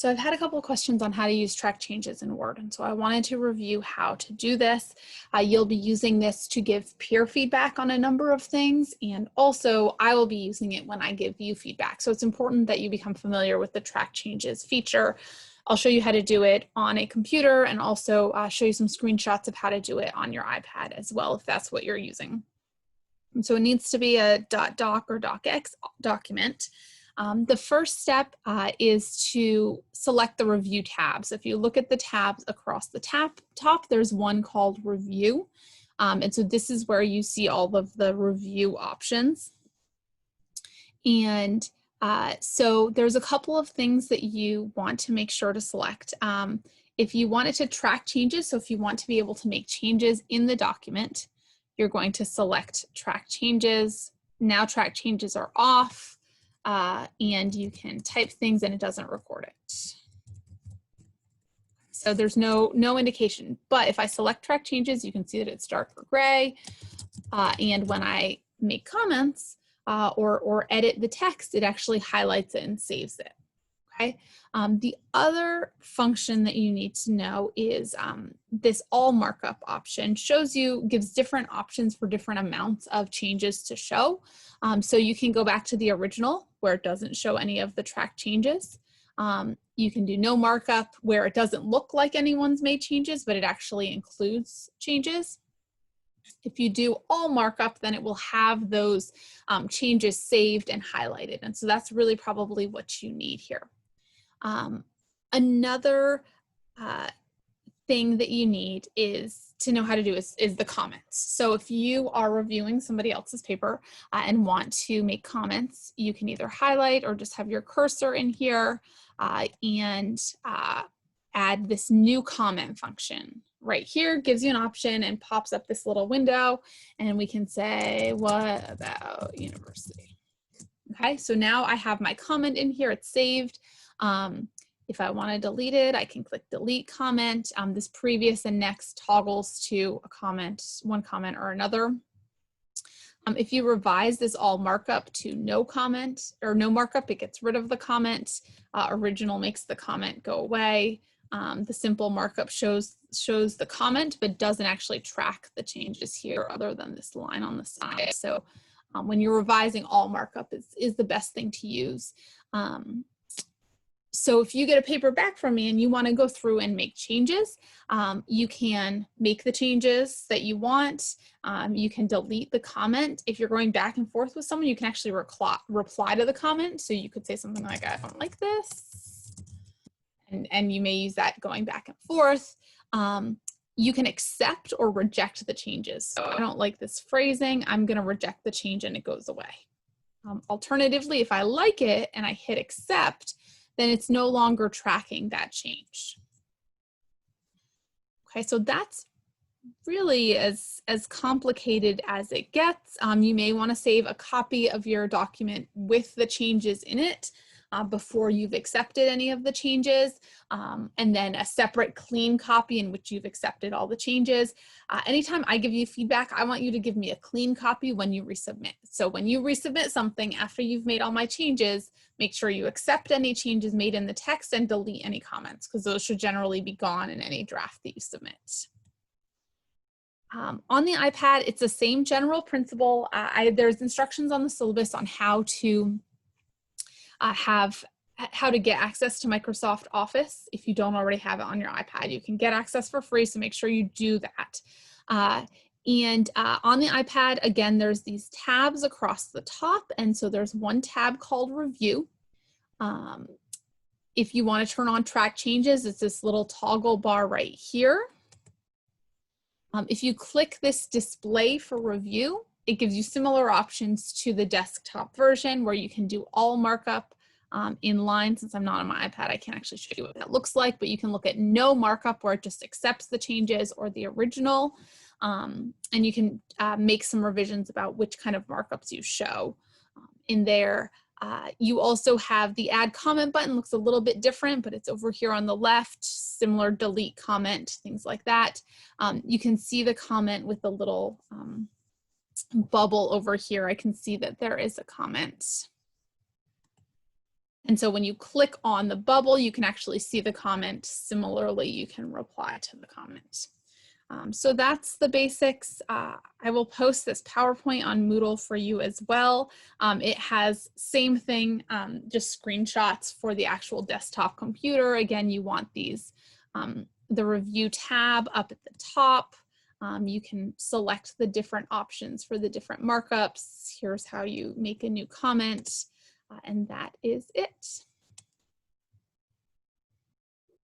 So I've had a couple of questions on how to use track changes in Word, and so I wanted to review how to do this. You'll be using this to give peer feedback on a number of things, and also I will be using it when I give you feedback. So it's important that you become familiar with the track changes feature. I'll show you how to do it on a computer and also show you some screenshots of how to do it on your iPad as well, if that's what you're using. And so it needs to be a .doc or docx document. The first step is to select the review tabs. If you look at the tabs across the top, there's one called review. And so this is where you see all of the review options. And so there's a couple of things that you want to make sure to select. If you wanted to track changes, so if you want to be able to make changes in the document, you're going to select track changes. Now track changes are off. And you can type things and it doesn't record it. So there's no indication, but if I select track changes, you can see that it's darker gray. And when I make comments or edit the text, it actually highlights it and saves it. Okay. The other function that you need to know is this all markup option gives different options for different amounts of changes to show. So you can go back to the original where it doesn't show any of the track changes. You can do no markup where it doesn't look like anyone's made changes, but it actually includes changes. If you do all markup, then it will have those changes saved and highlighted. And so that's really probably what you need here. Another thing that you need is to know how to do is the comments. So if you are reviewing somebody else's paper and want to make comments, you can either highlight or just have your cursor in here and add this new comment function. Right here gives you an option and pops up this little window, and we can say, what about university? Okay, so now I have my comment in here, it's saved. If I want to delete it, I can click delete comment. This previous and next toggles to a comment, one comment or another. If you revise this all markup to no comment or no markup, it gets rid of the comment. Original makes the comment go away. The simple markup shows the comment, but doesn't actually track the changes here other than this line on the side. So when you're revising, all markup is the best thing to use. So if you get a paper back from me and you want to go through and make changes, you can make the changes that you want. You can delete the comment. If you're going back and forth with someone, you can actually reply to the comment. So you could say something like, I don't like this. And you may use that going back and forth. You can accept or reject the changes. So I don't like this phrasing. I'm going to reject the change and it goes away. Alternatively, if I like it and I hit accept, then it's no longer tracking that change. Okay, so that's really as complicated as it gets. You may want to save a copy of your document with the changes in it before you've accepted any of the changes, and then a separate clean copy in which you've accepted all the changes. Anytime I give you feedback, I want you to give me a clean copy when you resubmit. So when you resubmit something after you've made all my changes, make sure you accept any changes made in the text and delete any comments, because those should generally be gone in any draft that you submit. On the iPad, it's the same general principle. There's instructions on the syllabus on how to get access to Microsoft Office. If you don't already have it on your iPad, you can get access for free, so make sure you do that. On the iPad, again, there's these tabs across the top, and so there's one tab called Review. If you want to turn on track changes, it's this little toggle bar right here. If you click this display for review, it gives you similar options to the desktop version where you can do all markup in line. Since I'm not on my iPad, I can't actually show you what that looks like, but you can look at no markup where it just accepts the changes, or the original. And you can make some revisions about which kind of markups you show in there. You also have the add comment button, looks a little bit different, but it's over here on the left, similar delete comment, things like that. You can see the comment with the little bubble over here. I can see that there is a comment. And so when you click on the bubble, you can actually see the comment. Similarly, you can reply to the comment. So that's the basics. I will post this PowerPoint on Moodle for you as well. It has same thing, just screenshots for the actual desktop computer. Again, you want these, the review tab up at the top. You can select the different options for the different markups. Here's how you make a new comment, and that is it.